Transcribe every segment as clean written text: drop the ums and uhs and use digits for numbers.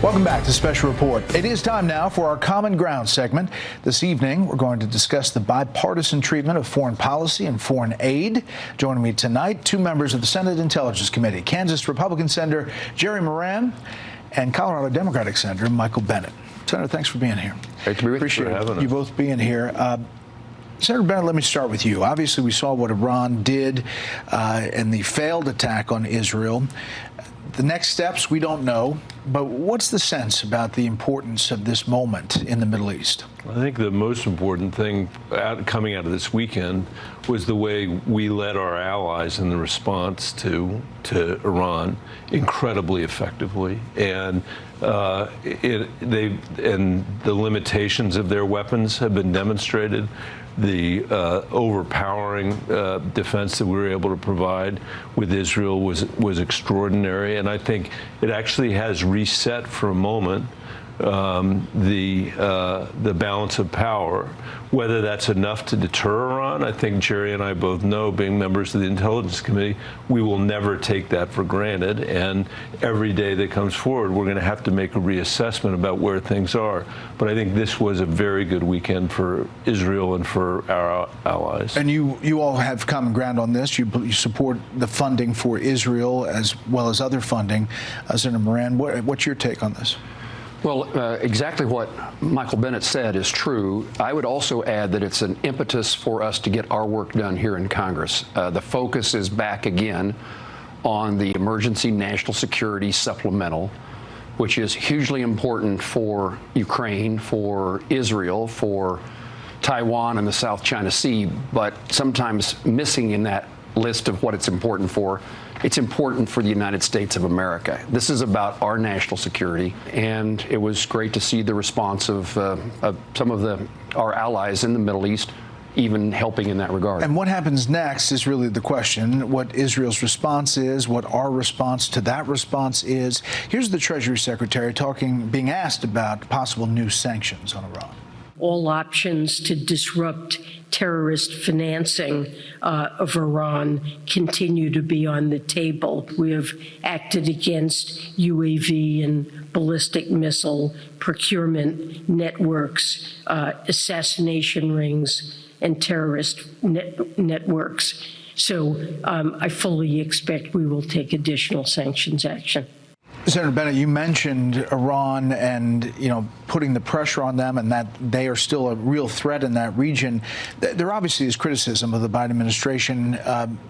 Welcome back to Special Report. It is time now for our Common Ground segment. This evening, we're going to discuss the bipartisan treatment of foreign policy and foreign aid. Joining me tonight, two members of the Senate Intelligence Committee, Kansas Republican Senator Jerry Moran and Colorado Democratic Senator Michael Bennet. Senator, thanks for being here. Great to be with you. Appreciate you both being here. Senator Bennet, let me start with you. Obviously, we saw what Iran did and the failed attack on Israel. The next steps, we don't know, but what's the sense about the importance of this moment in the Middle East? I think the most important thing coming out of this weekend was the way we led our allies in the response to Iran incredibly effectively, and the limitations of their weapons have been demonstrated. The overpowering defense that we were able to provide with Israel was extraordinary, and I think it actually has reset for a moment the balance of power. Whether that's enough to deter Iran, I think Jerry and I both know, being members of the Intelligence Committee, we will never take that for granted. And every day that comes forward, we're going to have to make a reassessment about where things are. But I think this was a very good weekend for Israel and for our allies. And you all have common ground on this. You support the funding for Israel as well as other funding. Senator Moran, what's your take on this? Well, exactly what Michael Bennet said is true. I would also add that it's an impetus for us to get our work done here in Congress. The focus is back again on the Emergency National Security Supplemental, which is hugely important for Ukraine, for Israel, for Taiwan and the South China Sea, but sometimes missing in that list of what it's important for. It's important for the United States of America. This is about our national security, and it was great to see the response of some of our allies in the Middle East even helping in that regard. And what happens next is really the question, what Israel's response is, what our response to that response is. Here's the Treasury Secretary being asked about possible new sanctions on Iran. All options to disrupt terrorist financing of Iran continue to be on the table. We have acted against UAV and ballistic missile procurement networks, assassination rings, and terrorist networks. So I fully expect we will take additional sanctions action. Senator Bennet, you mentioned Iran and, putting the pressure on them and that they are still a real threat in that region. There obviously is criticism of the Biden administration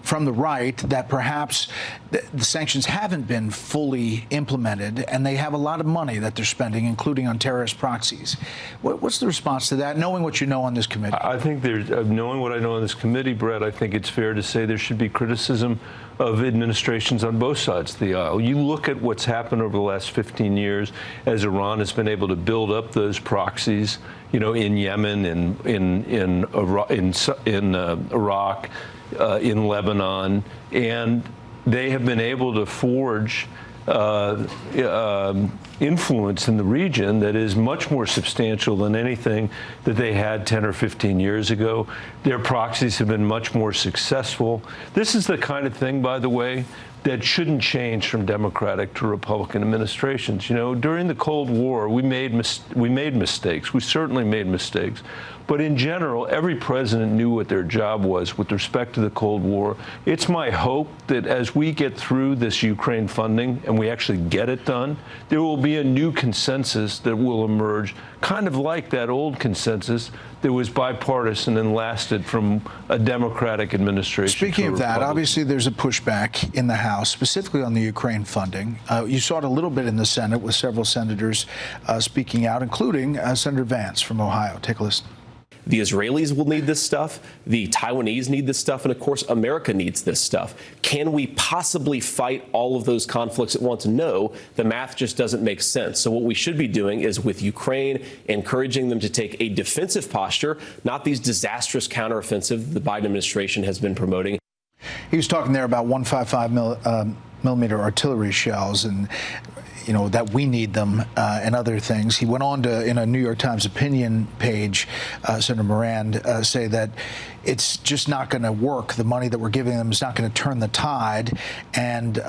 from the right that perhaps the sanctions haven't been fully implemented and they have a lot of money that they're spending, including on terrorist proxies. What's the response to that, knowing what you know on this committee? I think knowing what I know on this committee, Brett, I think it's fair to say there should be criticism of administrations on both sides of the aisle. You look at what's happened over the last 15 years as Iran has been able to build up those proxies, in Yemen, in Iraq, in Lebanon, and they have been able to forge influence in the region that is much more substantial than anything that they had 10 or 15 years ago. Their proxies have been much more successful. This is the kind of thing, by the way, that shouldn't change from Democratic to Republican administrations. During the Cold War, we made mistakes. We certainly made mistakes. But in general, every president knew what their job was with respect to the Cold War. It's my hope that as we get through this Ukraine funding and we actually get it done, there will be a new consensus that will emerge, kind of like that old consensus that was bipartisan and lasted from a Democratic administration. Speaking of that, obviously there's a pushback in the House, specifically on the Ukraine funding. You saw it a little bit in the Senate with several senators speaking out, including Senator Vance from Ohio. Take a listen. The Israelis will need this stuff. The Taiwanese need this stuff. And of course, America needs this stuff. Can we possibly fight all of those conflicts at once? No, the math just doesn't make sense. So what we should be doing is with Ukraine, encouraging them to take a defensive posture, not these disastrous counteroffensive the Biden administration has been promoting. He was talking there about 155 millimeter artillery shells and that we need them and other things. He went on to, in a New York Times opinion page, Senator Moran, say that it's just not going to work. The money that we're giving them is not going to turn the tide. And,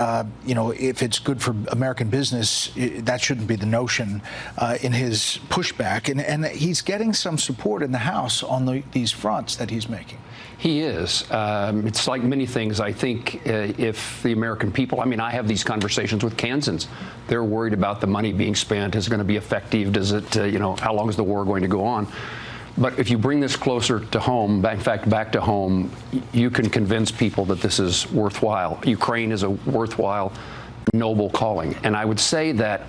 if it's good for American business, that shouldn't be the notion in his pushback. And he's getting some support in the House on these fronts that he's making. He is. It's like many things. I think if the American people, I have these conversations with Kansans. They're worried about the money being spent. Is it going to be effective? Does it, how long is the war going to go on? But if you bring this closer to home, in fact, back to home, you can convince people that this is worthwhile. Ukraine is a worthwhile, noble calling. And I would say that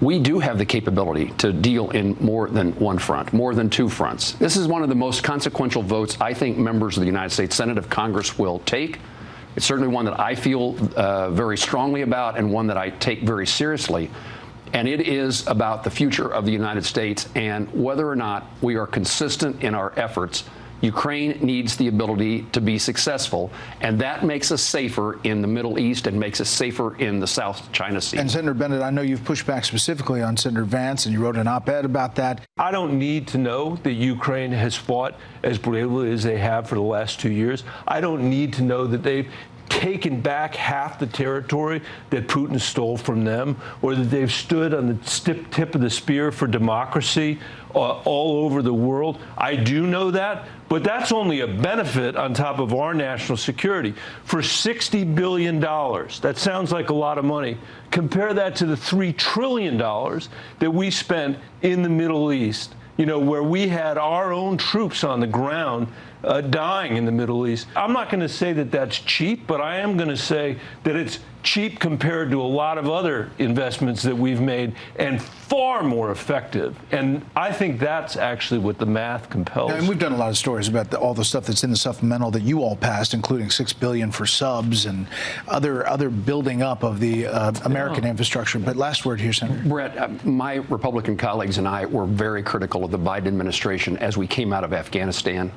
we do have the capability to deal in more than one front, more than two fronts. This is one of the most consequential votes I think members of the United States Senate of Congress will take. It's certainly one that I feel very strongly about and one that I take very seriously. And it is about the future of the United States and whether or not we are consistent in our efforts. Ukraine needs the ability to be successful, and that makes us safer in the Middle East and makes us safer in the South China Sea. And Senator Bennet, I know you've pushed back specifically on Senator Vance, and you wrote an op-ed about that. I don't need to know that Ukraine has fought as bravely as they have for the last 2 years. I don't need to know that they've taken back half the territory that Putin stole from them, or that they've stood on the tip of the spear for democracy all over the world. I do know that, but that's only a benefit on top of our national security. For $60 billion, that sounds like a lot of money. Compare that to the $3 trillion that we spent in the Middle East, where we had our own troops on the ground dying in the Middle East. I'm not going to say that that's cheap, but I am going to say that it's cheap compared to a lot of other investments that we've made and far more effective. And I think that's actually what the math compels. And we've done a lot of stories about all the stuff that's in the supplemental that you all passed, including $6 billion for subs and other building up of the American infrastructure. But last word here, Senator. Brett, my Republican colleagues and I were very critical of the Biden administration as we came out of Afghanistan.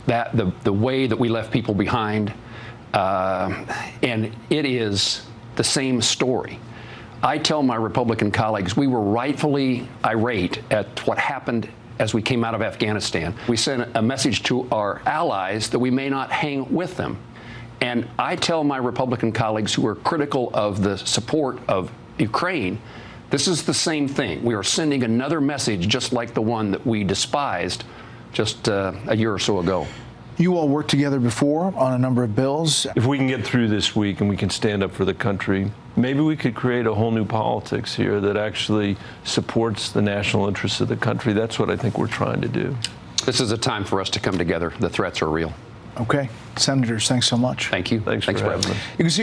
That the way that we left people behind, and it is the same story. I tell my Republican colleagues we were rightfully irate at what happened as we came out of Afghanistan. We sent a message to our allies that we may not hang with them. And I tell my Republican colleagues who are critical of the support of Ukraine, this is the same thing. We are sending another message just like the one that we despised just a year or so ago. You all worked together before on a number of bills. If we can get through this week and we can stand up for the country, maybe we could create a whole new politics here that actually supports the national interests of the country. That's what I think we're trying to do. This is a time for us to come together. The threats are real. Okay. Senators, thanks so much. Thanks you. Thanks for having us. You can see